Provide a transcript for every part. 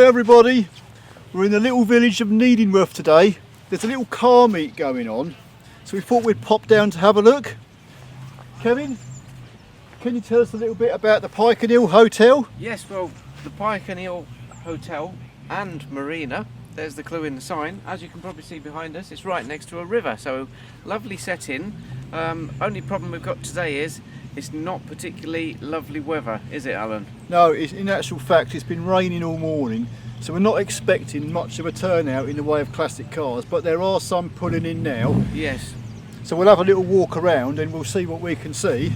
everybody, we're in the little village of Needingworth today. There's a little car meet going on, so we thought we'd pop down to have a look. Kevin, can you tell us a little bit about the Pike and Hill Hotel? Yes, well, the Pike and Hill Hotel and Marina, there's the clue in the sign. As you can probably see behind us, it's right next to a river, so lovely setting. Only problem we've got today is it's not particularly lovely weather, is it, Alan? No, in actual fact it's been raining all morning, so we're not expecting much of a turnout in the way of classic cars, but there are some pulling in now. Yes. So we'll have a little walk around and we'll see what we can see.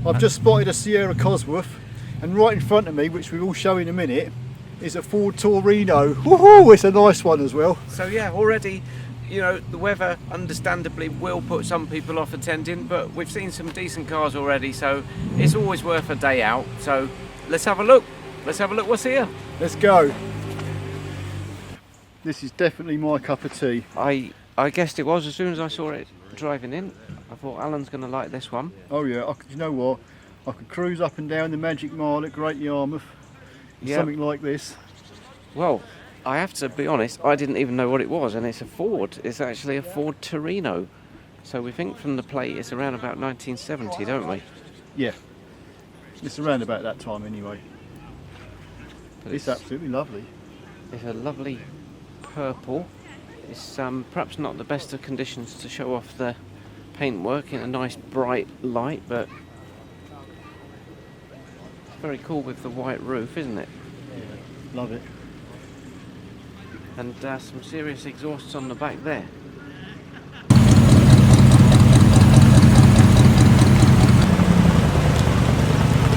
I've just spotted a Sierra Cosworth, and right in front of me, which we will show in a minute, is a Ford Torino. Woohoo! It's a nice one as well. So yeah, already, you know, the weather understandably will put some people off attending, but we've seen some decent cars already, so it's always worth a day out. So let's have a look. Let's have a look what's here. Let's go. This is definitely my cup of tea. I guessed it was as soon as I saw it driving in. I thought Alan's going to like this one. Oh yeah, you know what? I could cruise up and down the Magic Mile at Great Yarmouth. Yeah. Something like this. Well, I have to be honest, I didn't even know what it was, and it's a Ford. It's actually a Ford Torino. So we think from the plate it's around about 1970, don't we? Yeah. It's around about that time anyway. But it's absolutely lovely. It's a lovely purple. It's perhaps not the best of conditions to show off the paintwork in a nice bright light, but it's very cool with the white roof, isn't it? Yeah, love it. And some serious exhausts on the back there.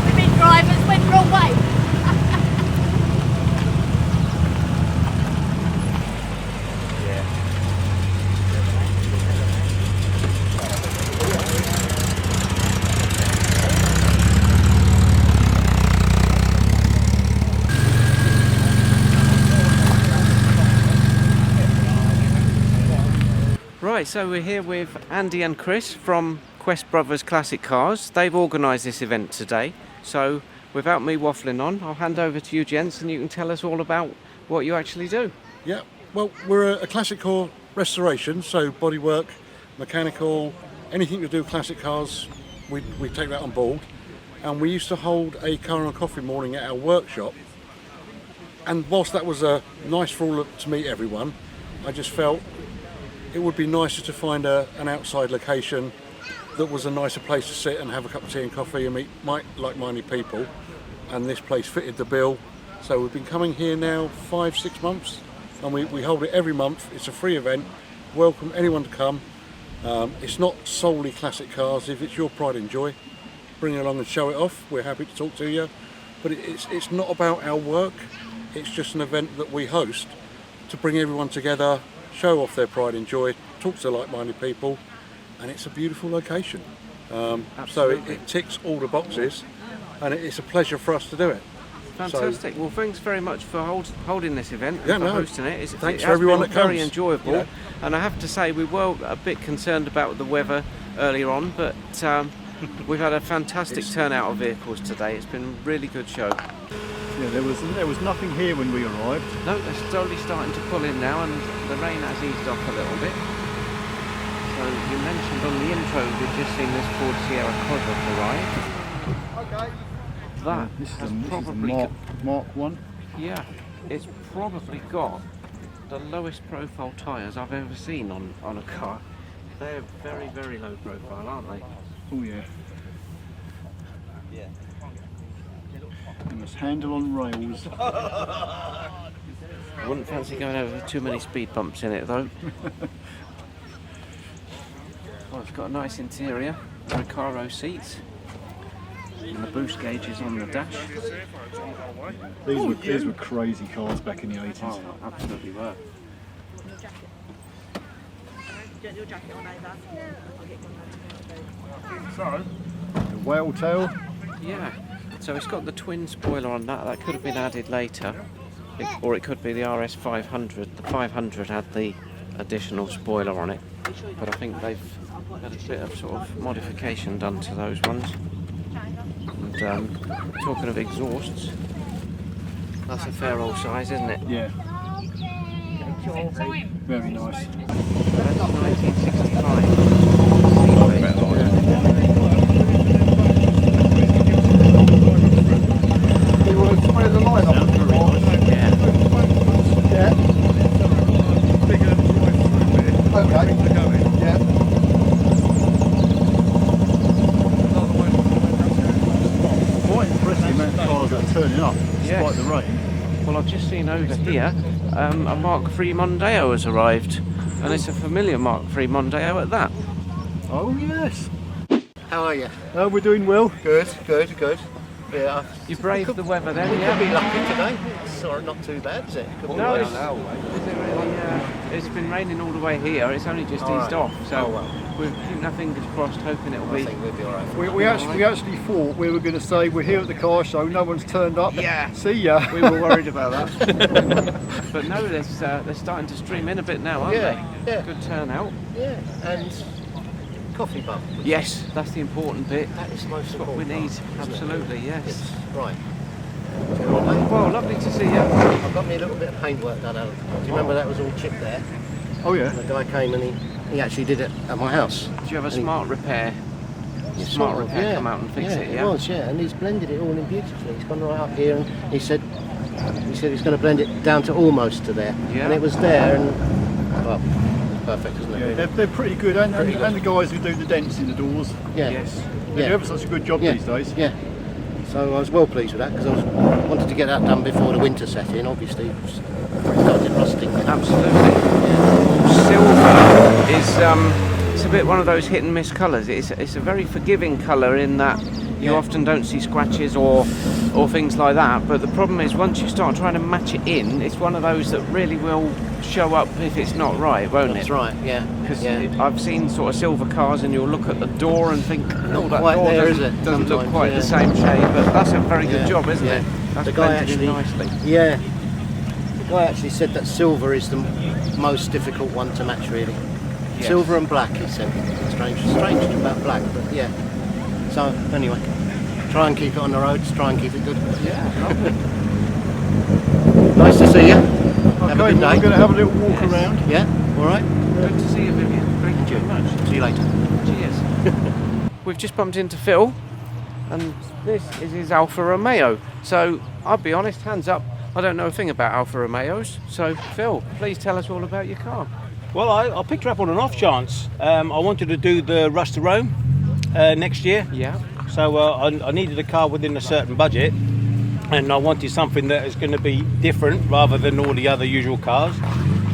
Women drivers went wrong way. Right, so we're here with Andy and Chris from Quest Brothers Classic Cars. They've organised this event today, so without me waffling on, I'll hand over to you gents and you can tell us all about what you actually do. Yeah, well, we're a classic car restoration, so bodywork, mechanical, anything to do with classic cars, we take that on board. And we used to hold a car and coffee morning at our workshop, and whilst that was nice for all to meet everyone, I just felt it would be nicer to find an outside location that was a nicer place to sit and have a cup of tea and coffee and meet like-minded people, and this place fitted the bill. So we've been coming here now 5-6 months, and we hold it every month. It's a free event, welcome anyone to come. It's not solely classic cars. If it's your pride and joy, bring it along and show it off. We're happy to talk to you, but it's not about our work. It's just an event that we host to bring everyone together, show off their pride and joy, talk to like-minded people, and it's a beautiful location. So it ticks all the boxes, and it's a pleasure for us to do it. Fantastic. Well, thanks very much for holding this event, Yeah, for no. hosting it. Thanks for everyone that comes. Very enjoyable, Yeah. and I have to say we were a bit concerned about the weather earlier on, but we've had a fantastic turnout of vehicles today. It's been a really good show. Yeah, there was nothing here when we arrived. No, they're slowly starting to pull in now, and the rain has eased off a little bit. So you mentioned on the intro we've just seen this Ford Sierra Cosworth arrive. Okay. That This is has a probably Mark 1. yeah, it's probably got the lowest profile tyres I've ever seen on a car. They're very, very low profile, aren't they? Oh yeah. It must handle on rails. I wouldn't fancy going over too many speed bumps in it though. Well, it's got a nice interior, Recaro seats, and the boost gauge is on the dash. These were crazy cars back in the 80s. Oh, absolutely were. The whale tail. Yeah, so it's got the twin spoiler on that. That could have been added later, or it could be the RS 500. The 500 had the additional spoiler on it, but I think they've had a bit of sort of modification done to those ones. And talking of exhausts, That's a fair old size, isn't it? Yeah. Very nice. That's 1965. Turning up despite Yes. the rain. Well, I've just seen over here a Mark III Mondeo has arrived, and it's a familiar Mark III Mondeo at that. Oh yes. How are you? We're doing well. Good, good, good. Yeah. You braved the weather then, We could be yeah? lucky today. It's sort of not too bad, is it? Could be No, nice. is it really, it's been raining all the way here. It's only just All eased right. off, so Oh, well. we're keeping our fingers crossed, hoping it'll I be. think we'll be alright. We actually thought we were going to say we're here at the car show. No one's turned up. Yeah. See ya. We were worried about that. But no, they're starting to stream in a bit now, aren't Yeah, they? yeah. Good turnout. Yeah, and coffee bar. Yes, that's the important bit. That is most That's what we important need. part, isn't it? Absolutely, yes. Yes, right. So, all right, mate. Well, lovely to see you. I've got me a little bit of paintwork done, Alan. Do you remember that was all chipped there? Oh yeah. And the guy came and he actually did it at my house. Do you have a And he- smart repair? Yeah, Smart sort of, repair come out and fix it, yeah? It was, yeah, and he's blended it all in beautifully. He's gone right up here and he said he's going to blend it down to almost to there. Yeah. And it was there and, well, it's perfect, isn't it? Yeah, really? they're pretty good, and, Pretty and the guys who do the dents in the doors. Yeah. Yes. They Yeah. do ever such a good job Yeah. these days. Yeah. So I was well pleased with that because I wanted to get that done before the winter set in. Obviously, it started rusting. Absolutely. Silver is it's a bit one of those hit and miss colours. It's a very forgiving colour in that you Yeah. often don't see scratches or things like that. But the problem is once you start trying to match it in, it's one of those that really will show up if it's not right, won't That's it? right. Yeah. Because Yeah. I've seen sort of silver cars and you'll look at the door and think, Not that quite door there, doesn't, is it? doesn't look Sometimes, quite yeah. the same shade, but that's a very good Yeah. job, isn't Yeah. it? That's The guy blended actually, in nicely. yeah. The guy actually said that silver is the most difficult one to match, really. Yes. Silver and black, he said. Strange about black, but yeah. So anyway, try and keep it on the roads. Try and keep it good. Yeah, lovely. Nice to see you. Have a Okay, good we're day. going to have a little walk Yes. around. Yeah. All right. Good to see you, Vivian. Thank you very much. See you later. Cheers. We've just bumped into Phil, and this is his Alfa Romeo. So I'll be honest, hands up, I don't know a thing about Alfa Romeos. So Phil, please tell us all about your car. Well, I picked her up on an off chance. I wanted to do the Rush to Rome next year, Yeah. so I needed a car within a certain budget, and I wanted something that is going to be different rather than all the other usual cars.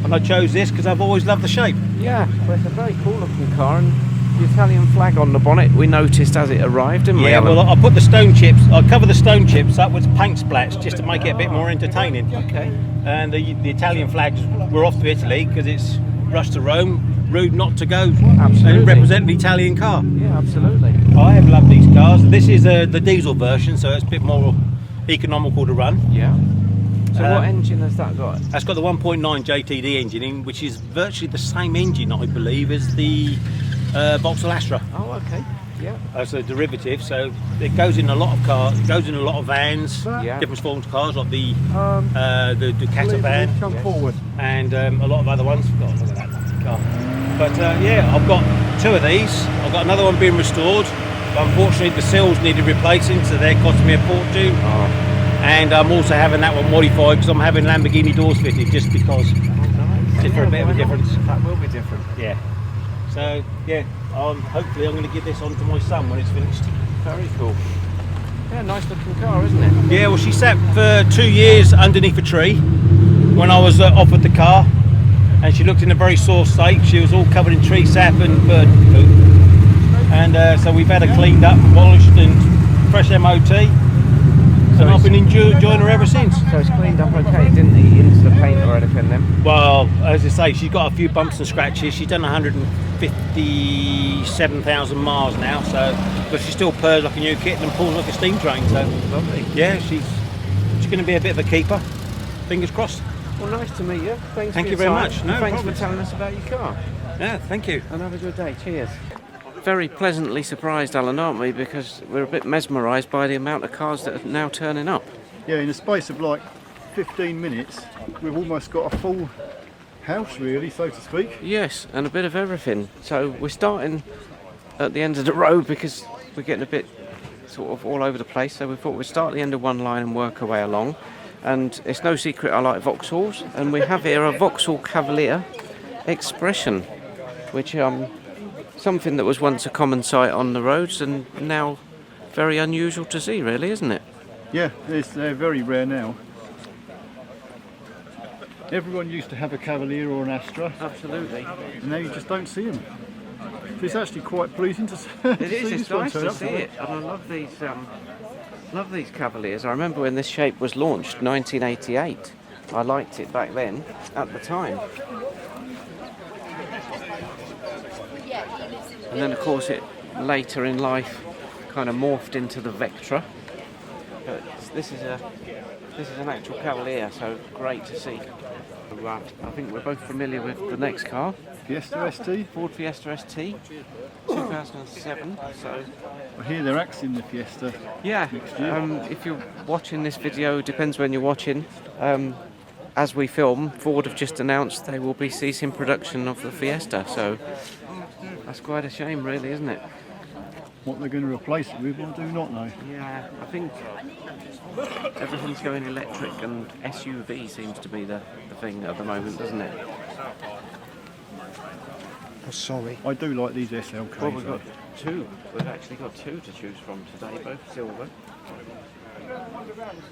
And I chose this because I've always loved the shape. Yeah, well, it's a very cool looking car, and the Italian flag on the bonnet we noticed as it arrived, didn't we, Yeah, Alan? well, I put the stone chips. I cover the stone chips up with paint splats just to make it a bit more entertaining. Okay. And the Italian flags were off to Italy because it's Rush to Rome. Rude not to go Absolutely. and represent an Italian car. Yeah, absolutely. I have loved these cars. This is the diesel version, so it's a bit more economical to run. Yeah. So what Um, engine has that got? That's got the 1.9 JTD engine in, which is virtually the same engine, I believe, as the Vauxhall Astra Oh, okay. Yeah. as a derivative. So it goes in a lot of cars. It goes in a lot of vans, Yeah. different forms of cars, like the Please, Ducati van come Yes. forward. and a lot of other ones. God, look at that lovely car. But yeah, I've got two of these. I've got another one being restored. But unfortunately, the sills needed replacing, so they're costing me a fortune. Oh, And I'm also having that one modified because I'm having Lamborghini doors fitted just because. nice. Just for a bit of a why not? difference. That will be different. Yeah. So yeah, hopefully I'm going to give this on to my son when it's finished. Very cool. Yeah, nice looking car, isn't it? Yeah, well she sat for 2 years underneath a tree when I was offered the car, and she looked in a very sore state. She was all covered in tree sap and bird poop, and so we've had her cleaned up, polished, and fresh MOT. And I've been enjoying her ever since. So it's cleaned up okay, didn't he? Into the paint or anything then? Well, as I say, she's got a few bumps and scratches. She's done 157,000 miles now, so but she still purrs like a new kitten and pulls like a steam train. So Lovely. yeah, she's going to be a bit of a keeper. Fingers crossed. Well, nice to meet you. Thanks Thank for you your very time, much. and No thanks problem. for telling us about your car. Yeah, thank you. And have a good day. Cheers. Very pleasantly surprised, Alan, aren't we? Because we're a bit mesmerised by the amount of cars that are now turning up. Yeah, in the space of like 15 minutes, we've almost got a full house really, so to speak. Yes, and a bit of everything. So we're starting at the end of the road because we're getting a bit sort of all over the place. So we thought we'd start at the end of one line and work our way along. And it's no secret I like Vauxhalls, and we have here a Vauxhall Cavalier Expression, which something that was once a common sight on the roads and now very unusual to see, really, isn't it? Yeah, they're very rare now. Everyone used to have a Cavalier or an Astra, Absolutely. and now you just don't see them. So it's actually quite pleasing to see. It is. It's this one nice turn to up. see it, and I love these Cavaliers. I remember when this shape was launched, 1988. I liked it back then, at the time. And then, of course, it later in life kind of morphed into the Vectra. But this is an actual Cavalier, so great to see. I think we're both familiar with the next car. Fiesta ST. Ford Fiesta ST, 2007. So I hear they're axing the Fiesta. yeah, if you're watching this video, depends when you're watching. As we film, Ford have just announced they will be ceasing production of the Fiesta. So that's quite a shame, really, isn't it? What they're going to replace it with, I do not know. Yeah, I think everything's going electric, and SUV seems to be the thing at the moment, doesn't it? Oh, sorry. I do like these SLKs. Well, we've though. got two. We've actually got two to choose from today, both silver.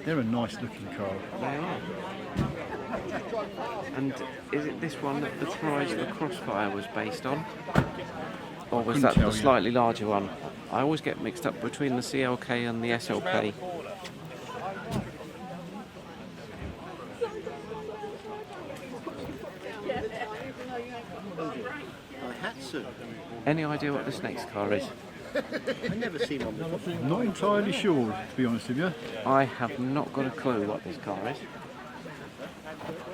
They're a nice looking car. They are. And is it this one that the prize of the Crossfire was based on? Or was that Couldn't the tell you. slightly larger one? I always get mixed up between the CLK and the SLK. Any idea what this next car is? I've never seen one before. Not entirely sure, to be honest with you. I have not got a clue what this car is.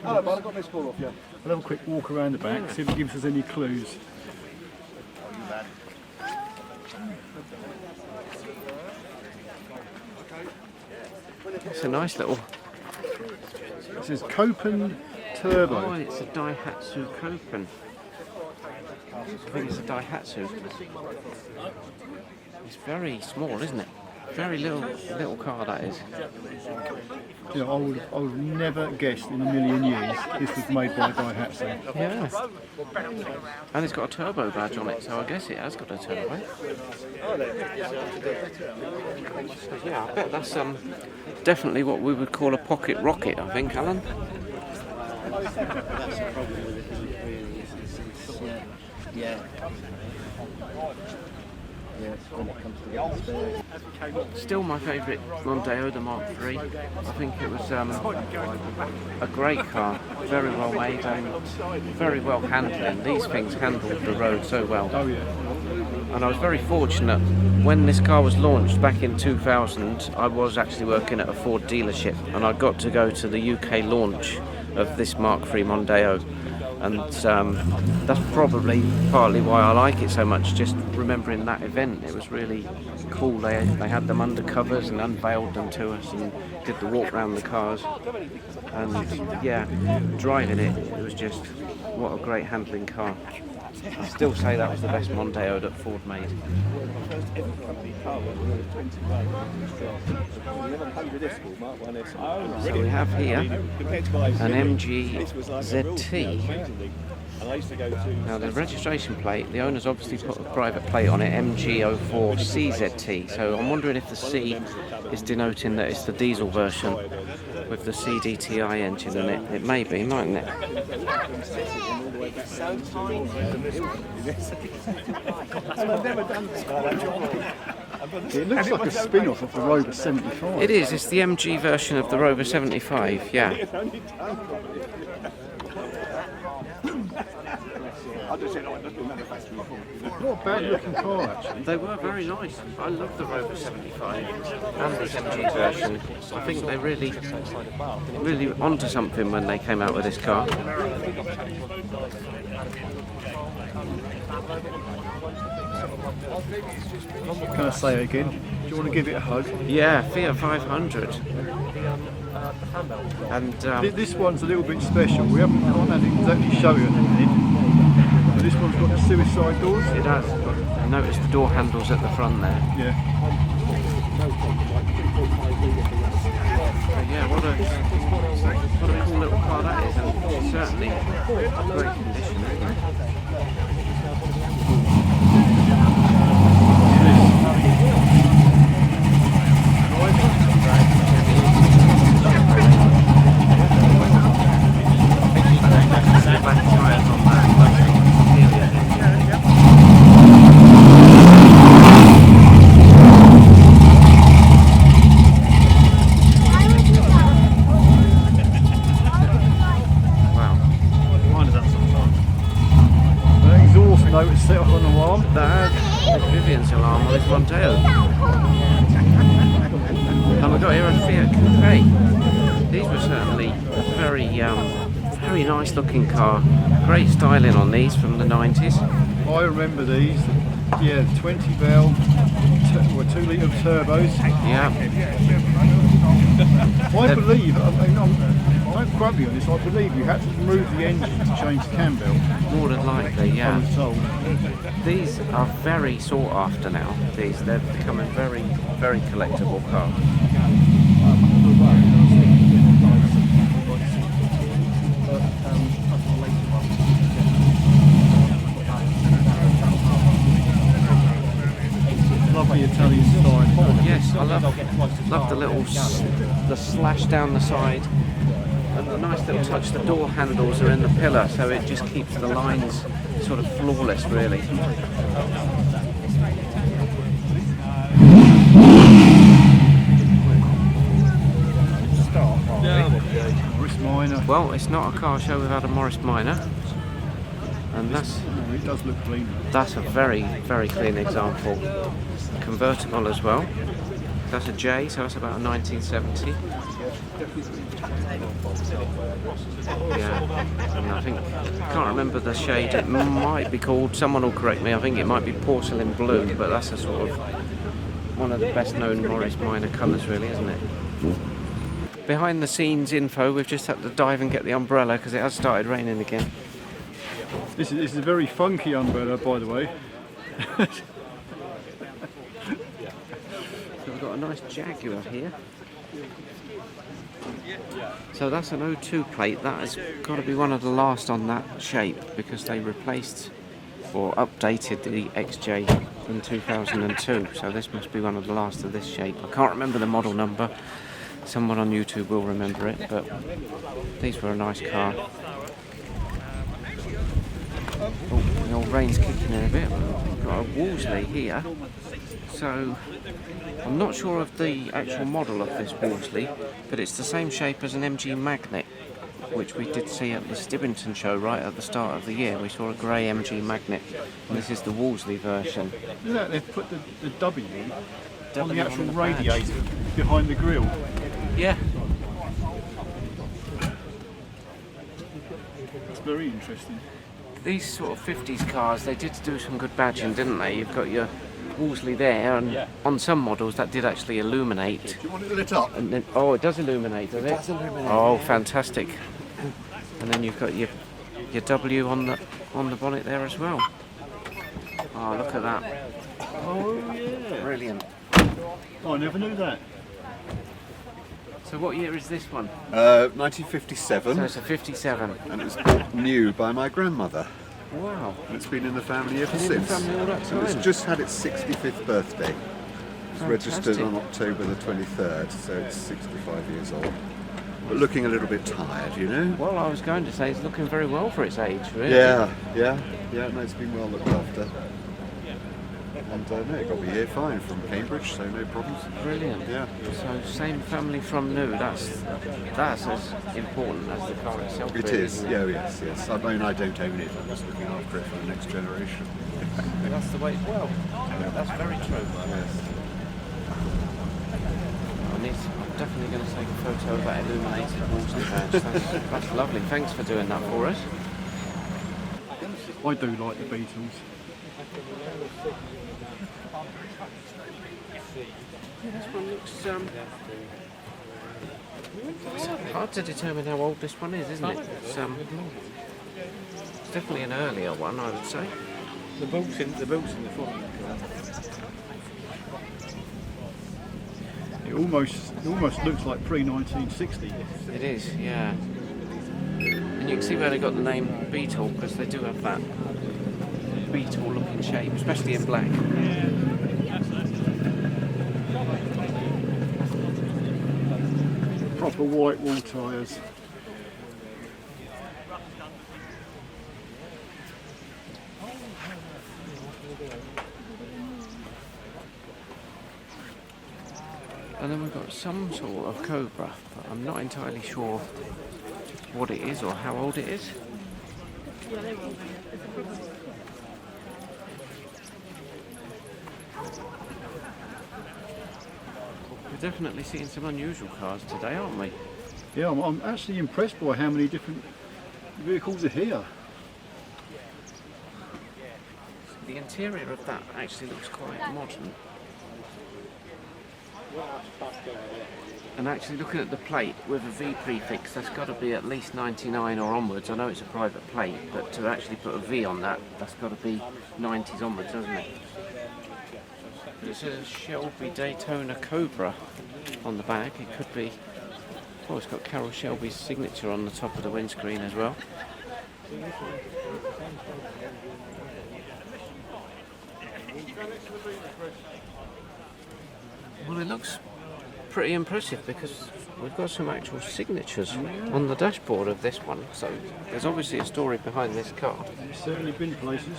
Hello, bud, I got this call off you. We'll have a quick walk around the back, see if it gives us any clues. It's a nice little... It says Copen Turbo. Oh, it's a Daihatsu Copen. I think it's a Daihatsu. It's very small, isn't it? Very little car that is. You know, I would never guessed in a million years this was made by Daihatsu. Yeah. And it's got a turbo badge on it, so I guess it has got a turbo. Yeah, I bet that's definitely what we would call a pocket rocket, I think, Alan. That's the problem with it, isn't it, really? Yeah. Yeah, when it comes to the Still my favourite Mondeo, the Mark III. I think it was a great car, very well made and very well handling. These things handled the road so well. Oh yeah. And I was very fortunate when this car was launched back in 2000. I was actually working at a Ford dealership, and I got to go to the UK launch of this Mark III Mondeo. And that's probably partly why I like it so much, just remembering that event. It was really cool. They had them under covers and unveiled them to us and did the walk around the cars. And yeah, driving it was just, what a great handling car. I still say that was the best Mondeo that Ford made. So we have here an MG ZT. Now the registration plate, the owner's obviously put a private plate on it, MG04CZT. So I'm wondering if the C is denoting that it's the diesel version with the CDTI engine in it. It may be, mightn't it? It looks like a spin-off of the Rover 75. It is, it's the MG version of the Rover 75, yeah. Not a bad looking car actually. They were very nice. I love the Rover 75 and this MG version. I think they're really onto something when they came out with this car. Can I say it again? Do you want to give it a hug? Yeah, Fiat 500. And This one's a little bit special. We can't exactly show you at the minute. But this one's got the suicide doors. it has. Notice the door handles at the front there. Yeah. Yeah, what a cool little car that is, and it's certainly great condition, isn't it? Back tyres on that. It's set off on an alarm. That's Vivian's alarm on his Monteo. And we've got here a Fiat Coupe. These were certainly a very nice looking car. Great styling on these from the 90s. I remember these. Yeah, 20 valve, 2 litre turbos. Yeah. I believe, don't quote me on this, I believe you had to remove the engine to change the cam belt. More than likely, I yeah. was told. These are very sought after now. They're becoming very, very collectible cars. Lovely Italian style. Yes, I love the little the slash down the side, and the nice little touch. The door handles are in the pillar, so it just keeps the lines sort of flawless, really. Morris Minor. Well, it's not a car show without a Morris Minor, and It does look clean. that's a very, very clean example. Convertible as well. That's a J, so it's about a 1970. Yeah, and I can't remember the shade. It might be called, someone will correct me, I think it might be porcelain blue, but that's a sort of one of the best known Morris Minor colours, really, isn't it? Behind the scenes info, we've just had to dive and get the umbrella because it has started raining again. This is a very funky umbrella, by the way. So we've got a nice Jaguar here. So that's an 02 plate. That has got to be one of the last on that shape because they replaced or updated the XJ in 2002. So this must be one of the last of this shape. I can't remember the model number. Someone on YouTube will remember it, but these were a nice car. Oh, the old rain's kicking in a bit. We've got a Wolseley here. So I'm not sure of the actual model of this Wolseley, but it's the same shape as an MG Magnet, which we did see at the Stibbington show right at the start of the year. We saw a grey MG Magnet, and this is the Wolseley version. Look at that, they've put the W on the actual badge. radiator behind the grille. Yeah. It's very interesting. These sort of 50s cars, they did do some good badging, didn't they? You've got your Wolseley there, and on some models that did actually illuminate. Do you want it lit up? And then, oh, it does illuminate, does it? It does illuminate. Oh, fantastic! And then you've got your W on the bonnet there as well. Oh, look at that! Oh yeah. Brilliant. Oh, I never knew that. So what year is this one? 1957, So it's a 57. and it was bought new by my grandmother. Wow. And it's been in the family ever Been in the since. family all that So it's time. just had its 65th birthday. It was registered Fantastic. on October the 23rd, so it's 65 years old. But looking a little bit tired, you know? Well, I was going to say it's looking very well for its age, really. Yeah, no, it's been well looked after. And no, it got me here fine from Cambridge, so no problems. Brilliant. Yeah. So same family from new. That's as important as the car itself. It really, is, isn't it? yeah, yes. I mean, I don't own it, I'm just looking after it for the next generation. That's the way. Well, that's very true. Yes. I'm definitely going to take a photo of that illuminated Wolseley badge. That's lovely. Thanks for doing that for us. I do like the Beatles. This one looks It's hard to determine how old this one is, isn't it? It's definitely an earlier one, I would say. The bolts in the front. It almost looks like pre-1960. It is, yeah. And you can see where they got the name Beetle, because they do have that beetle-looking shape, especially in black. Proper white wall tyres. And then we've got some sort of cobra, but I'm not entirely sure what it is or how old it is. We're definitely seeing some unusual cars today, aren't we? Yeah, I'm actually impressed by how many different vehicles are here. The interior of that actually looks quite modern. And actually looking at the plate with a V prefix, that's got to be at least 99 or onwards. I know it's a private plate, but to actually put a V on that, that's got to be 90s onwards, doesn't it? It's a Shelby Daytona Cobra on the back. It could be... Oh, it's got Carroll Shelby's signature on the top of the windscreen as well. Well, it looks pretty impressive because we've got some actual signatures on the dashboard of this one, so there's obviously a story behind this car. It's certainly been places.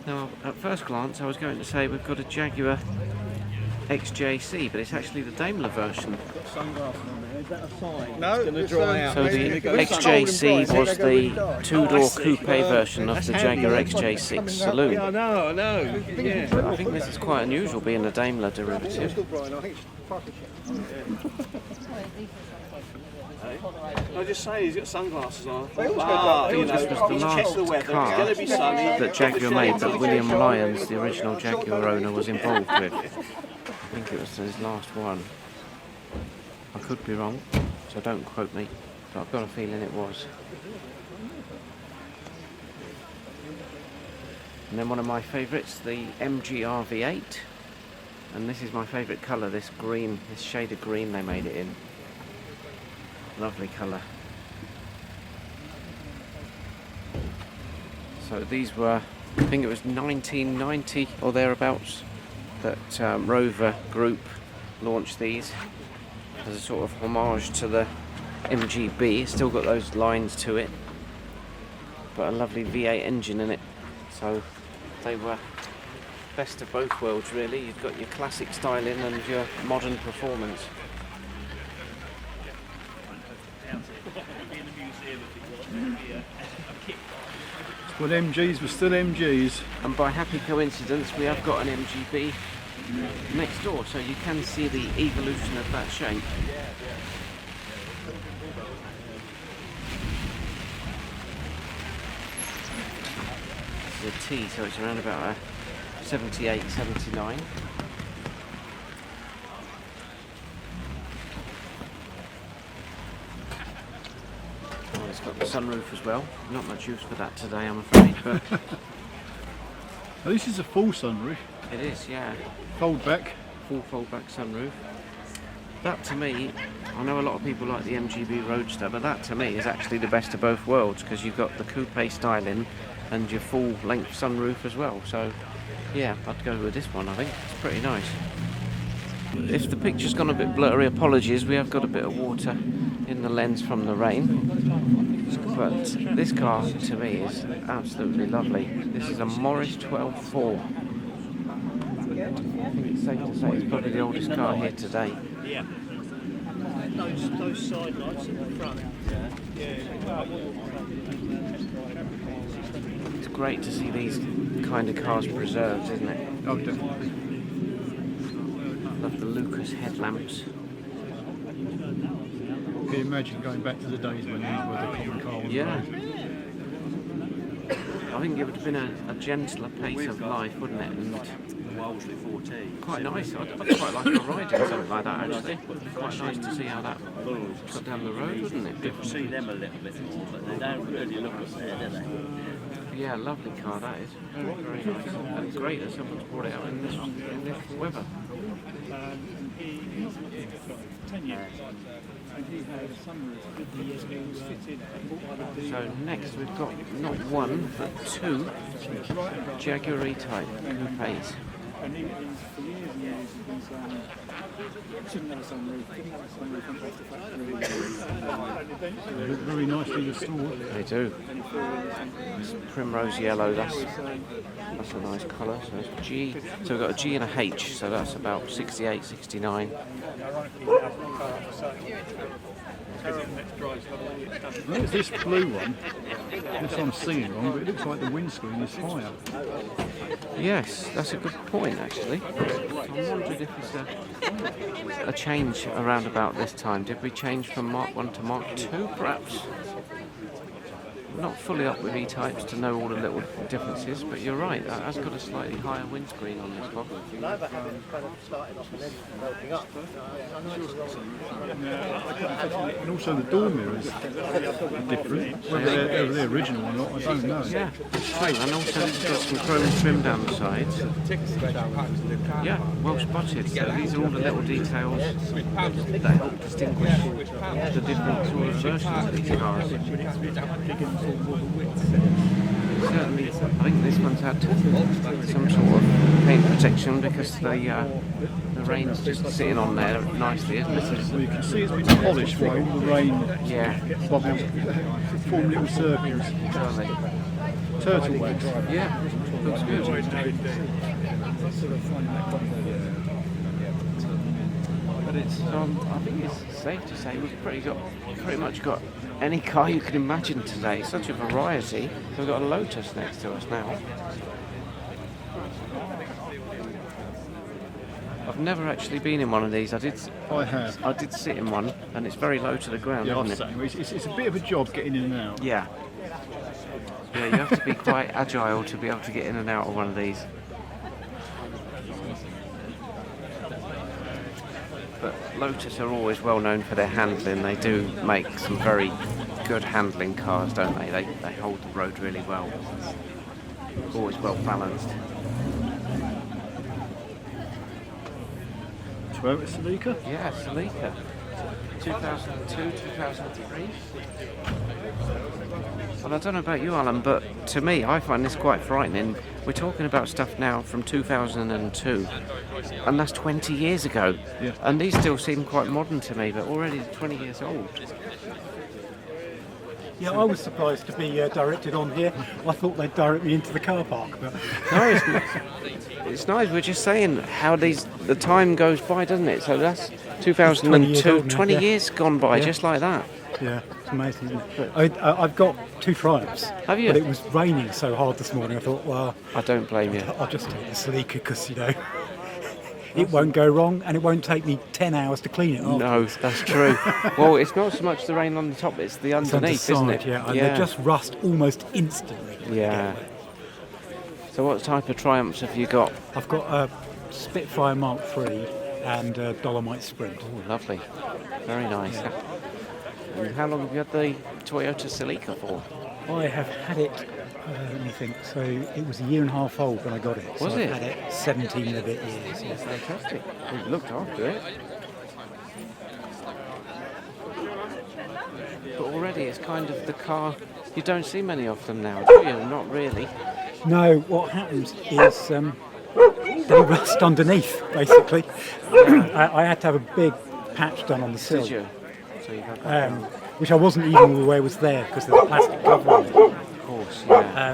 Now, at first glance, I was going to say we've got a Jaguar XJC, but it's actually the Daimler version. No, it's going to dry out. So the XJC was the two-door coupe version of the Jaguar XJ6 Saloon. I know. Yeah. But I think this is quite unusual, being a Daimler derivative. I just say he's got sunglasses on. This was the last car that Jaguar made that William Lyons, the original Jaguar owner, was involved with. I think it was his last one. I could be wrong, so don't quote me, but I've got a feeling it was. And then one of my favourites, the MGR V8. And this is my favourite colour, this green, this shade of green they made it in. Lovely colour. So these were, I think it was 1990 or thereabouts that Rover Group launched these as a sort of homage to the MGB. It's still got those lines to it, but a lovely V8 engine in it. So they were best of both worlds, really. You've got your classic styling and your modern performance. When MGs were still MGs. And by happy coincidence, we have got an MGB next door, so you can see the evolution of that shape. This is a T, so it's around about a 78, 79. Oh, it's got the sunroof as well. Not much use for that today, I'm afraid, but This is a full sunroof. it is, yeah. Fold back. Full fold-back sunroof. That to me, I know a lot of people like the MGB Roadster, but that to me is actually the best of both worlds, because you've got the coupe styling and your full-length sunroof as well. So, yeah, I'd go with this one. I think it's pretty nice. If the picture's gone a bit blurry, apologies. We have got a bit of water in the lens from the rain. But this car to me is absolutely lovely. This is a Morris 12.4. I think it's safe to say it's probably the oldest car here today. Yeah. Those side lights in the front. It's great to see these kind of cars preserved, isn't it? Oh, definitely. Love the Lucas headlamps. Can you imagine going back to the days when these were the common car on the Yeah. road? I think it would have been a gentler pace of life, wouldn't it? And quite nice. I'd quite like a ride in something like that, actually. Quite nice to see how that got down the road, wouldn't it? People see them a little bit more, but they don't really look up there, do they? Yeah, lovely car that is. Very, very nice. And it's great that someone's brought it out in this weather. So next we've got not one but two Jaguar E-Type coupes. They look very nicely restored. They do. It's primrose yellow, that's a nice colour. So it's G. So we've got a G and a H, so that's about 68, 69. There's this blue one. Unless I'm seeing it wrong, but it looks like the windscreen is higher. Yes, that's a good point actually. I wondered if it's a change around about this time. Did we change from Mark 1 to Mark 2 perhaps? Not fully up with E-types to know all the little differences, but you're right, that has got a slightly higher windscreen on this box. And also the door mirrors are different. Whether they're the original or not, I don't know. Yeah, it's true. And also it's got some chrome trim down the sides. Yeah, well spotted. So these are all the little details that help distinguish the different sort of versions of these cars. Certainly, I think this one's had some sort of paint protection because the rain's just sitting on there nicely, isn't it? Well, you can see it's been polished by all the rain bubbles, form little circles. Turtle wax. Yeah, looks good. But it's, I think it's safe to say we've pretty much got any car you can imagine today. Such a variety. So we've got a Lotus next to us now. I've never actually been in one of these. I have. I did sit in one, and it's very low to the ground, Yeah, isn't it? it's a bit of a job getting in and out. Yeah. Yeah, you have to be quite agile to be able to get in and out of one of these. But Lotus are always well known for their handling. They do make some very good handling cars, don't they? They hold the road really well. Always well balanced. Toyota Celica? Yeah, Celica. 2002, 2003. Well, I don't know about you, Alan, but to me, I find this quite frightening. We're talking about stuff now from 2002, and that's 20 years ago. Yeah. And these still seem quite modern to me, but already 20 years old. Yeah, I was surprised to be directed on here. I thought they'd direct me into the car park. But No, it's nice. We're just saying how the time goes by, doesn't it? So that's 2002, 20 years gone by, just like that. yeah, it's amazing, isn't it? I've got two Triumphs. Have you? But it was raining so hard this morning, I thought, well, I don't blame you. I'll just take the Celica because, it won't go wrong and it won't take me 10 hours to clean it No, afterwards. that's true. Well, it's not so much the rain on the top, it's the It's underneath, isn't it? yeah, and they just rust almost instantly. Yeah. So what type of Triumphs have you got? I've got a Spitfire Mark III and a Dolomite Sprint. Oh, lovely. Very nice. And how long have you had the Toyota Celica for? I have had it, let me think, so it was a year and a half old when I got it. Was so it? I've had it 17 and a bit years. That's fantastic. We've looked after it. But already it's kind of the car you don't see many of them now, do you? Not really. No, what happens is they rust underneath, basically. I had to have a big patch done on the sill. Did you? So you've had that done. Which I wasn't even aware was there because there's a plastic cover on it. Of course, yeah.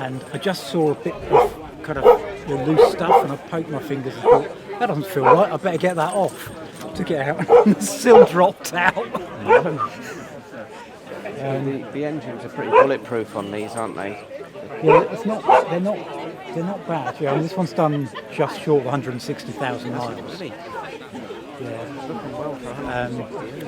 And I just saw a bit of kind of the loose stuff and I poked my fingers and thought, that doesn't feel right, I better get that off. Took it out and the sill dropped out. The engines are pretty bulletproof on these, aren't they? Yeah, they're not bad. Yeah, I mean, this one's done just short of 160,000 miles. Really? Yeah. Looking well for 160.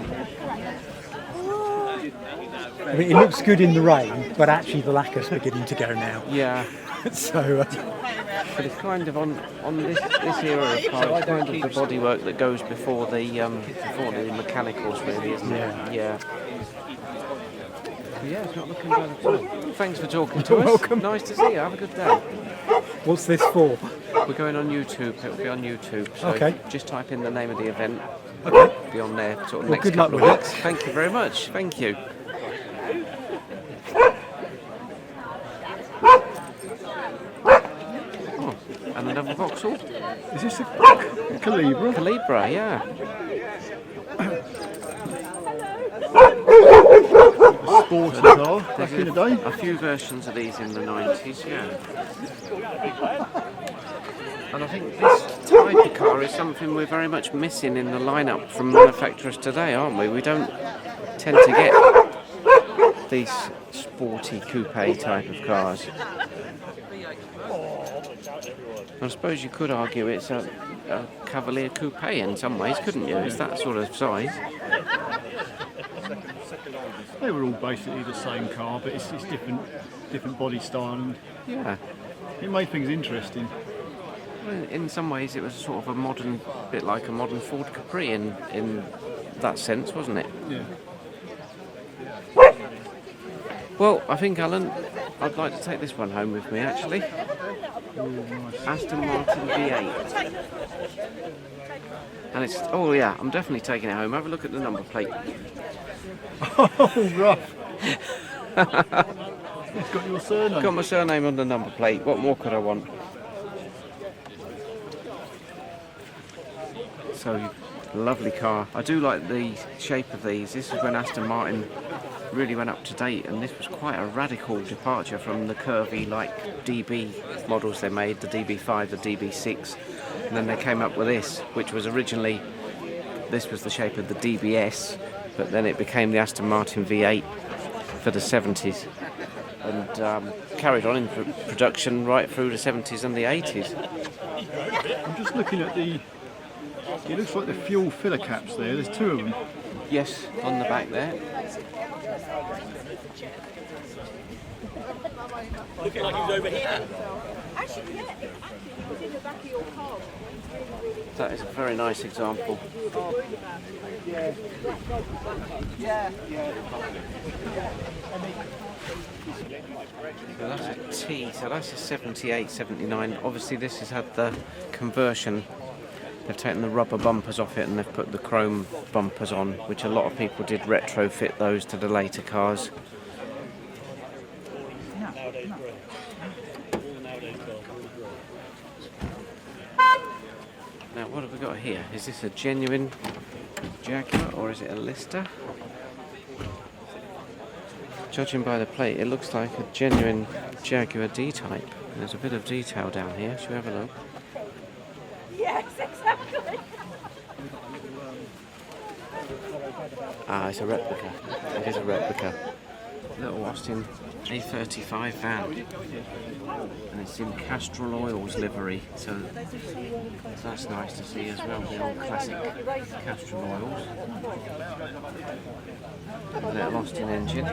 I mean, it looks good in the rain, but actually the lacquer's beginning to go now. Yeah. So, But it's kind of on this era of car, it's kind of the bodywork that goes before the mechanicals, really, isn't it? Yeah. Yeah, it's not looking bad at all. Thanks for talking to us. Welcome. Nice to see you. Have a good day. what's this for? We're going on YouTube. It'll be on YouTube. So Okay. just type in the name of the event. Okay. It'll be on there sort of Well, next good luck couple of with it. weeks. Thank you very much. Thank you. Oh, and another Vauxhall. Is this a Calibra? Calibra, yeah. Sporty car back in the day. A few versions of these in the 90s, yeah. And I think this type of car is something we're very much missing in the lineup from manufacturers today, aren't we? We don't tend to get these sporty coupe type of cars. I suppose you could argue it's a Cavalier coupe in some ways, couldn't you? It's that sort of size. They were all basically the same car, but it's different body style, and Yeah. it made things interesting. Well, in some ways it was sort of a modern, bit like a modern Ford Capri in that sense, wasn't it? Yeah. Well, I think, Alan, I'd like to take this one home with me, actually. Aston Martin V8. And it's, oh yeah, I'm definitely taking it home. Have a look at the number plate. Oh, rough. It's got your surname. Got my surname on the number plate. What more could I want? So, lovely car. I do like the shape of these. This is when Aston Martin really went up to date, and this was quite a radical departure from the curvy, like DB models they made, the DB5, the DB6, and then they came up with this, which was originally, this was the shape of the DBS, but then it became the Aston Martin V8 for the 70s, and carried on in production right through the 70s and the 80s. I'm just looking at it looks like the fuel filler caps there. There's two of them. Yes, on the back there. Looking like he's over here. Actually, yeah, it was in the back of your car. That is a very nice example. So that's a T, so that's a 78, 79. Obviously this has had the conversion. They've taken the rubber bumpers off it and they've put the chrome bumpers on, which a lot of people did retrofit those to the later cars. Now what have we got here? Is this a genuine Jaguar or is it a Lister? Judging by the plate, it looks like a genuine Jaguar D-Type. There's a bit of detail down here. Shall we have a look? Yes, exactly. Ah, it's a replica. It is a replica. Little Austin A35 van. And it's in Castrol Oils livery, so that's nice to see as well, the old classic Castrol Oils. Little Austin engine.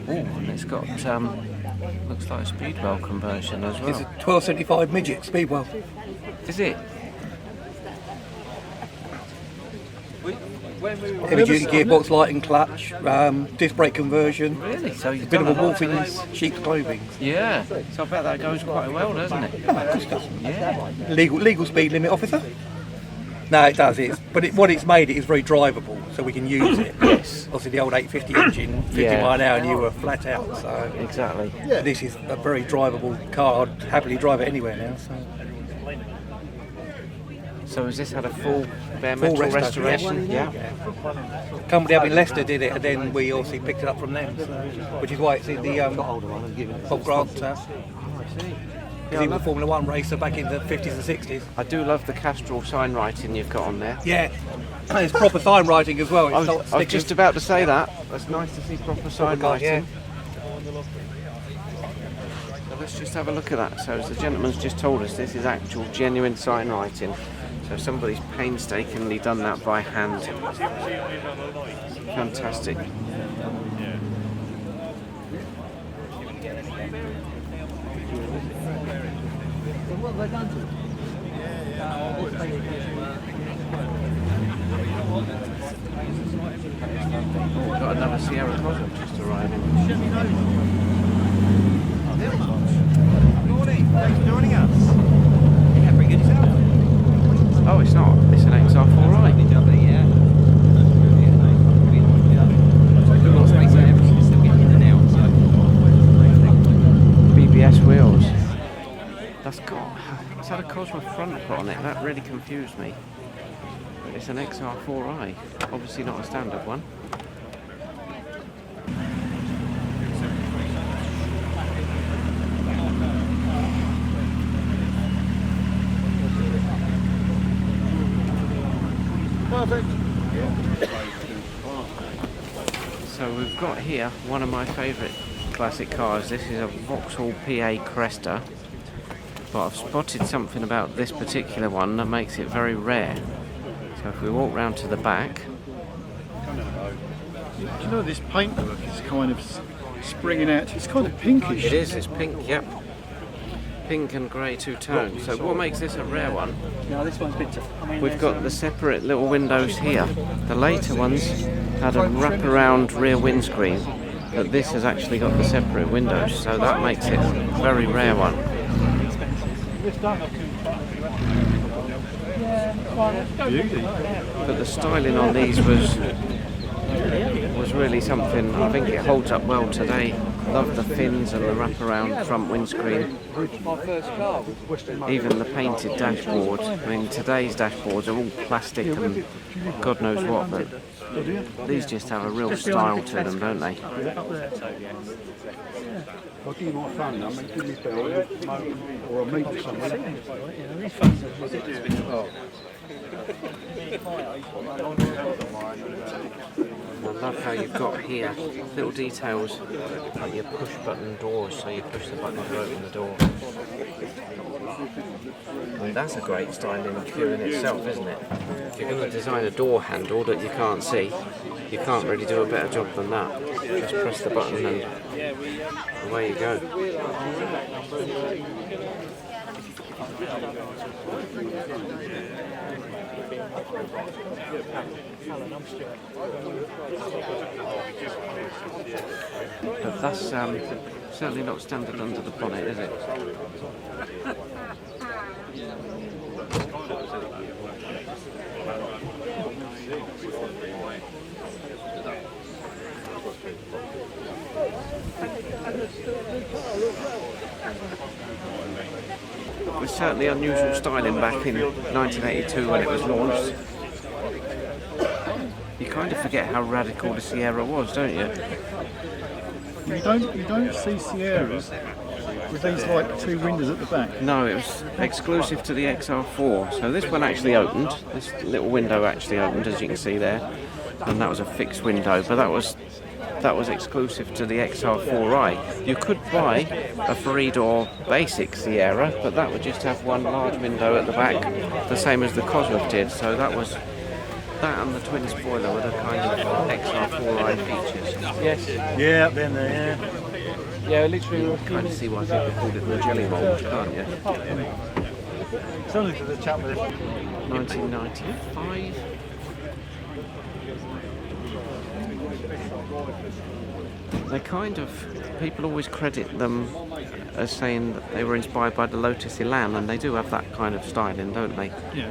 Oh, and it's got, looks like a speedwell conversion as well. It's a 1275 midget speedwell. Is it? Heavy duty gearbox, light and clutch, disc brake conversion. Really? So A you've bit of done a lot wolf in to his sheep's clothing. Yeah. So I bet that goes quite well, doesn't it? Yeah. Legal speed limit officer? No, it does. What it's made, it is very drivable, so we can use it. Yes. Obviously, the old 850 engine, 50 Yeah. mile an hour, and you were flat out. So Exactly. this is a very drivable car. I'd happily drive it anywhere now. So has this had a full bare Full metal restoration, restoration? Yeah. Company up in Leicester did it, and then we obviously picked it up from them. So, which is why it's in the Bob Grant. Because he was a Formula One racer back in the 50s and 60s. I do love the Castrol sign writing you've got on there. Yeah, it's proper sign writing as well. It's I not was stickers. just about to say that. That's nice to see proper sign card, writing. So let's just have a look at that. So as the gentleman's just told us, this is actual genuine sign writing. So somebody's painstakingly done that by hand. Fantastic. We've got another Sierra Cosmo just arriving. Morning, thanks for joining us. Yeah, pretty good yourself. Oh, it's not. It's an XR4i. BBS wheels. It's had a Cosmo front put on it. That really confused me. But it's an XR4i. Obviously not a standard one. Perfect. So we've got here one of my favourite classic cars. This is a Vauxhall PA Cresta, but I've spotted something about this particular one that makes it very rare. So if we walk round to the back, Do you know this paintwork is kind of springing out? It's kind of pinkish. it is, it's pink, yep. Pink and grey two-tone. So what makes this a rare one? No, this one's been. We've got the separate little windows here. The later ones had a wrap-around rear windscreen, but this has actually got the separate windows, so that makes it a very rare one. Beauty. But the styling on these was really something. I think it holds up well today. Love the fins and the wrap-around front windscreen. Even the painted dashboard. I mean, today's dashboards are all plastic and God knows what, but these just have a real style to them, don't they? I'll give you my phone number, give me a bell, or I'll meet you somewhere. I love how you've got here little details like your push button doors, so you push the button to open the door. I mean, that's a great styling cue in itself, isn't it? If you're going to design a door handle that you can't see, you can't really do a better job than that. Just press the button and away you go. But that's certainly not standard under the bonnet, is it? It was certainly unusual styling back in 1982 when it was launched. You kind of forget how radical the Sierra was, don't you? You don't see Sierras with these like two windows at the back. No, it was exclusive to the XR4. So this one actually opened. This little window actually opened, as you can see there, and that was a fixed window. But that was exclusive to the XR4i. You could buy a 3-door basic Sierra, but that would just have one large window at the back, the same as the Cosworth did. So that and the twin spoiler were the kind of XR4i features. Yes. Yeah, up there, yeah. Yeah, literally. You can kind of see why people called it the jelly mould, can't you? Something for the chap with it. 1995. They kind of, people always credit them as saying that they were inspired by the Lotus Elan, and they do have that kind of styling, don't they? Yeah.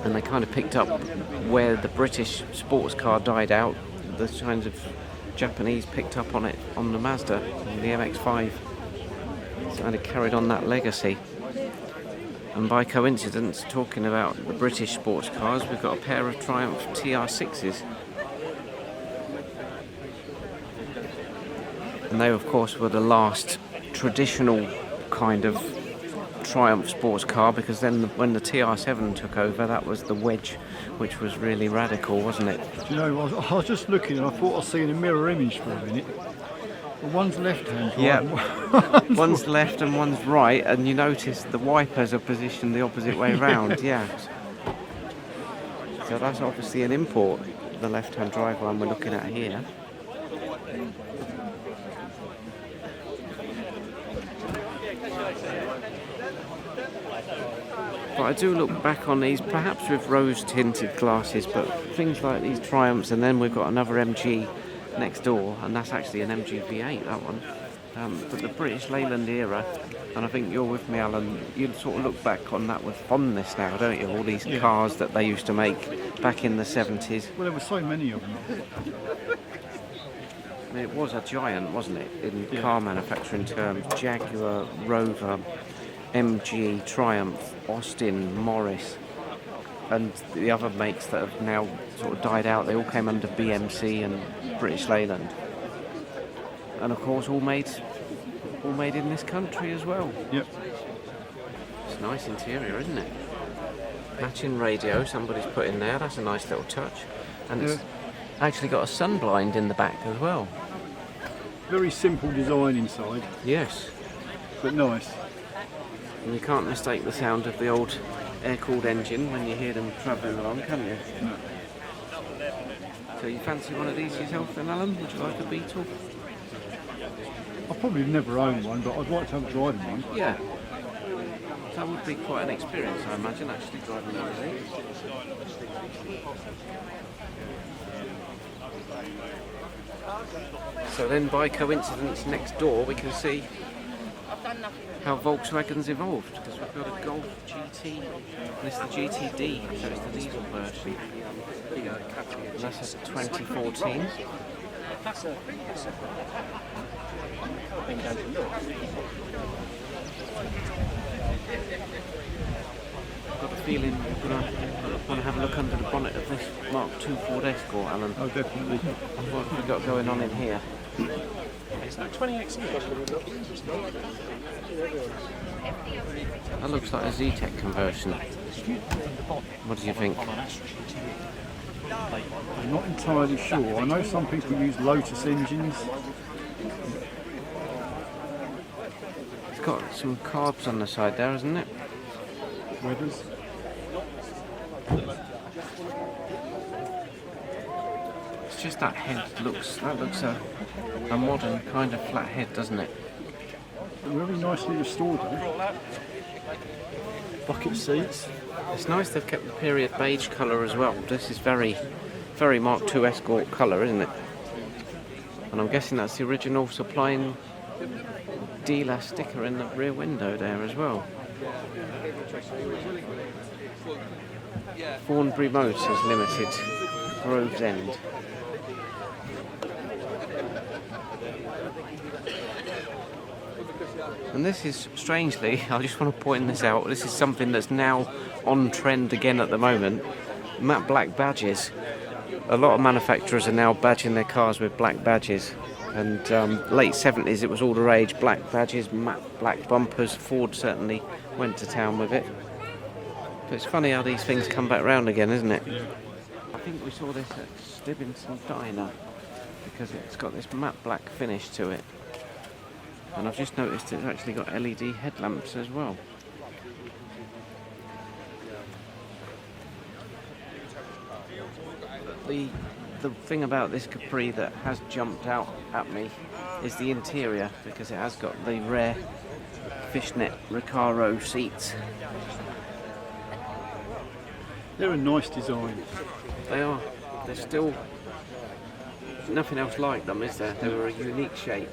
And they kind of picked up where the British sports car died out, the kind of Japanese picked up on it on the Mazda, the MX-5. So kind of carried on that legacy. And by coincidence, talking about the British sports cars, we've got a pair of Triumph TR6s. And they, of course, were the last traditional kind of Triumph sports car, because then when the TR7 took over, that was the wedge, which was really radical, wasn't it? Do you know, I was just looking and I thought I was seeing a mirror image for a minute. Well, one's left-hand drive. Yeah, one's left and one's right, and you notice the wipers are positioned the opposite way round. Yeah. So that's obviously an import, the left-hand drive one we're looking at here. But I do look back on these, perhaps with rose-tinted glasses, but things like these Triumphs, and then we've got another MG next door, and that's actually an MG V8, that one. But the British Leyland era, and I think you're with me, Alan, you sort of look back on that with fondness now, don't you? All these cars that they used to make back in the 70s. Well, there were so many of them. I mean, it was a giant, wasn't it, in car manufacturing terms? Jaguar, Rover, MG, Triumph, Aston, Morris, and the other makes that have now sort of died out. They all came under BMC and British Leyland, and of course all made in this country as well. Yep. It's a nice interior, isn't it? Matching radio somebody's put in there. That's a nice little touch, and it's actually got a sun blind in the back as well. Very simple design inside. Yes, but nice. And you can't mistake the sound of the old air-cooled engine when you hear them travelling along, can you? No. So you fancy one of these yourself then, Alan? Would you like a Beetle? I'll probably never own one, but I'd like to have a driving one. Yeah. That would be quite an experience, I imagine, actually driving one of these. So then, by coincidence, next door we can see how Volkswagen's evolved, because we've got a Golf GT, and it's the GTD, so it's the diesel version. And that's a 2014. I've got a feeling we're going to want to have a look under the bonnet of this Mark II Ford Escort, Alan. Oh, definitely. What have we got going on in here? It's not 20X. That looks like a Z-Tech conversion. What do you think? I'm not entirely sure. I know some people use Lotus engines. It's got some carbs on the side there, isn't it? Weathers. It's just that head looks a modern kind of flat head, doesn't it? Very nicely restored though. Bucket seats. It's nice they've kept the period beige colour as well. This is very, very Mark II Escort colour, isn't it? And I'm guessing that's the original supplying dealer sticker in the rear window there as well. Thornbury Motors Limited, Gravesend. And this is, strangely, I just want to point this out, this is something that's now on trend again at the moment, matte black badges. A lot of manufacturers are now badging their cars with black badges. And late 70s it was all the rage, black badges, matte black bumpers. Ford certainly went to town with it. But it's funny how these things come back round again, isn't it? Yeah. I think we saw this at Stevenson Diner, because it's got this matte black finish to it. And I've just noticed it's actually got LED headlamps as well. The thing about this Capri that has jumped out at me is the interior, because it has got the rare fishnet Recaro seats. They're a nice design. They are. They're still nothing else like them, is there? They were a unique shape.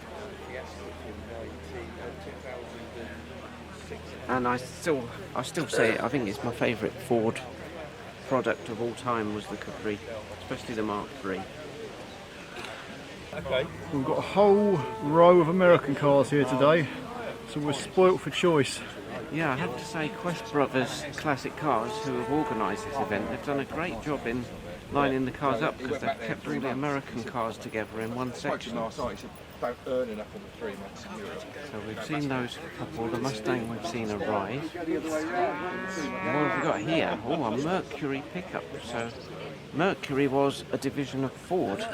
And I still say it, I think it's my favourite Ford product of all time was the Capri, especially the Mark III. Okay. We've got a whole row of American cars here today, so we're spoilt for choice. Yeah, I have to say Quest Brothers Classic Cars, who have organised this event, they've done a great job in lining the cars up, because they've kept all the American cars together in one section. About earning up on the 3 months in Europe. So we've seen those couple, the Mustang we've seen arrive. And what have we got here? Oh, a Mercury pickup. So Mercury was a division of Ford.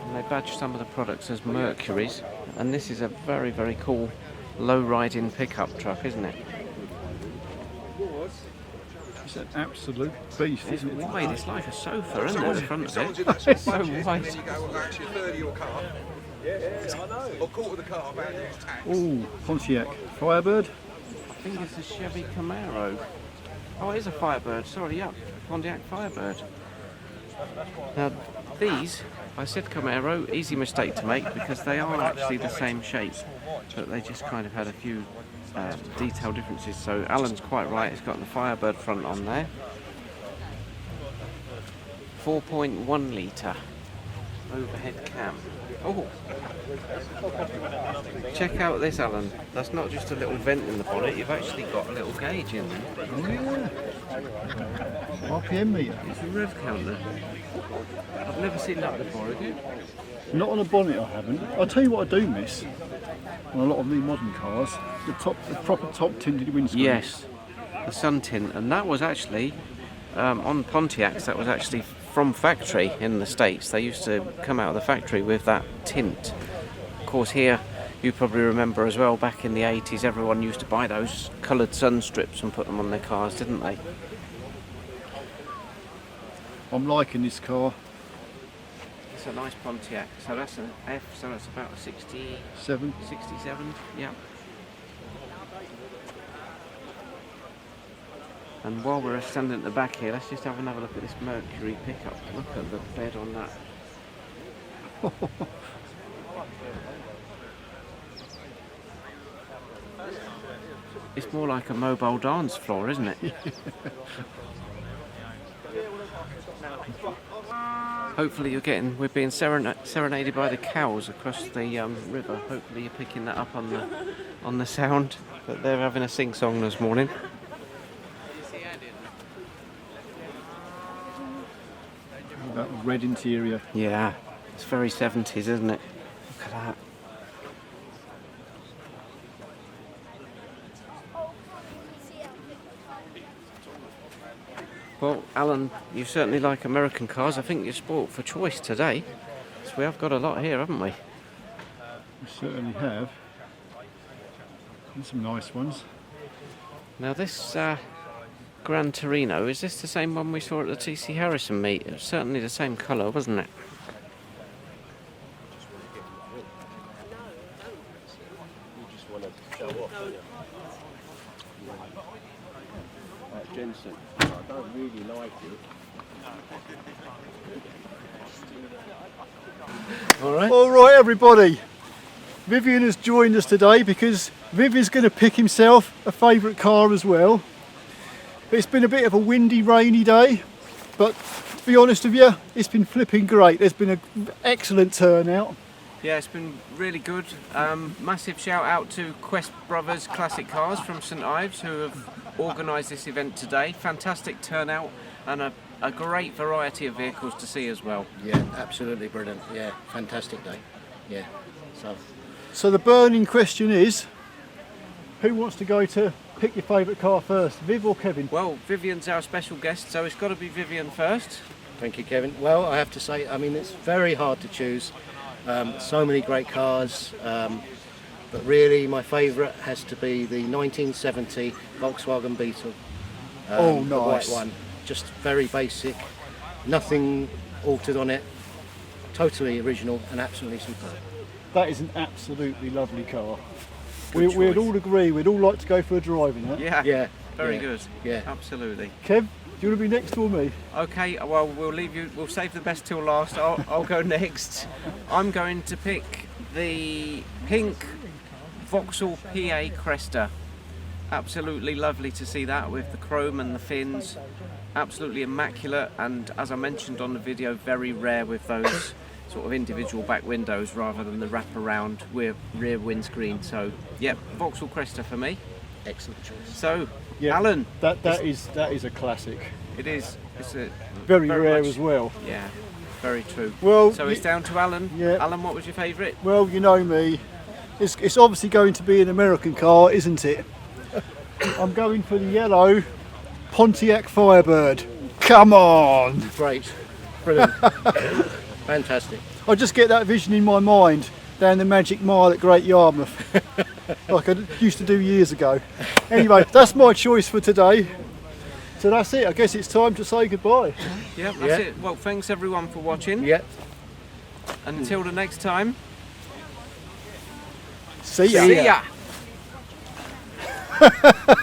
And they badged some of the products as Mercuries. And this is a very, very cool low-riding pickup truck, isn't it? It's an absolute beast, It's isn't it? wide, it's like a sofa, isn't it, the front of it? It's so wide. You go actually a third of your car. Yeah, I know. Or quarter of the car, about use tax. Ooh, Pontiac Firebird. think it's a Chevy Camaro. Oh, it is a Firebird. Sorry, yeah, Pontiac Firebird. Now these, I said Camaro, easy mistake to make because they are actually the same shape, but they just kind of had a few detail differences. So Alan's quite right. It's got the Firebird front on there. 4.1 litre overhead cam. Oh, check out this, Alan. That's not just a little vent in the bonnet. You've actually got a little gauge in there. Oh yeah. RPM meter. It's a rev counter. I've never seen that before, have you? Not on a bonnet, I haven't. I'll tell you what I do miss on a lot of the modern cars: the proper top tinted windscreen. Yes, the sun tint, and that was actually on Pontiacs. That was actually from factory in the States. They used to come out of the factory with that tint. Of course, here you probably remember as well. Back in the 80s, everyone used to buy those coloured sun strips and put them on their cars, didn't they? I'm liking this car. It's a nice Pontiac. So that's an F. So that's about a 67. Yeah. And while we're standing at the back here, let's just have another look at this Mercury pickup. Look at the bed on that. It's more like a mobile dance floor, isn't it? Hopefully we're being serenaded by the cows across the river. Hopefully you're picking that up on the sound. But they're having a sing-song this morning. That red interior. Yeah, it's very 70s, isn't it? Look at that. Well, Alan, you certainly like American cars. I think you're sport for choice today. So we have got a lot here, haven't we? We certainly have. And some nice ones. Now this Gran Torino, is this the same one we saw at the TC Harrison meet? It was certainly the same colour, wasn't it? Jensen, I don't really like it. All right, everybody. Vivian has joined us today because Vivian's going to pick himself a favourite car as well. It's been a bit of a windy, rainy day, but to be honest with you, it's been flipping great. There's been an excellent turnout. Yeah, it's been really good. Massive shout out to Quest Brothers Classic Cars from St Ives who have organised this event today. Fantastic turnout and a great variety of vehicles to see as well. Yeah, absolutely brilliant. Yeah, fantastic day. Yeah. So the burning question is, who wants to go to pick your favourite car first, Viv or Kevin? Well, Vivian's our special guest, so it's got to be Vivian first. Thank you, Kevin. Well, I have to say, I mean, it's very hard to choose. So many great cars, but really my favourite has to be the 1970 Volkswagen Beetle. Oh, nice. The white one. Just very basic, nothing altered on it, totally original and absolutely superb. That is an absolutely lovely car. We'd all agree, we'd all like to go for a drive in it. Yeah, very good. Yeah, absolutely. Kev, do you want to be next to me? Okay, well we'll save the best till last. I'll go next. I'm going to pick the pink Vauxhall PA Cresta. Absolutely lovely to see that with the chrome and the fins. Absolutely immaculate, and as I mentioned on the video, very rare with those sort of individual back windows rather than the wraparound rear windscreen. So, yep, Vauxhall Cresta for me. Excellent choice. So, yeah, Alan, that is a classic. It is. It's a very rare much, as well. Yeah, very true. Well, so it's down to Alan. Yeah. Alan, what was your favourite? Well, you know me. It's obviously going to be an American car, isn't it? I'm going for the yellow Pontiac Firebird. Come on! Great. Brilliant. Fantastic. I just get that vision in my mind down the Magic Mile at Great Yarmouth, like I used to do years ago. Anyway, that's my choice for today. So that's it. I guess it's time to say goodbye. Yeah, that's it. Well, thanks everyone for watching. Yeah. And until the next time. See ya. See ya. Bye.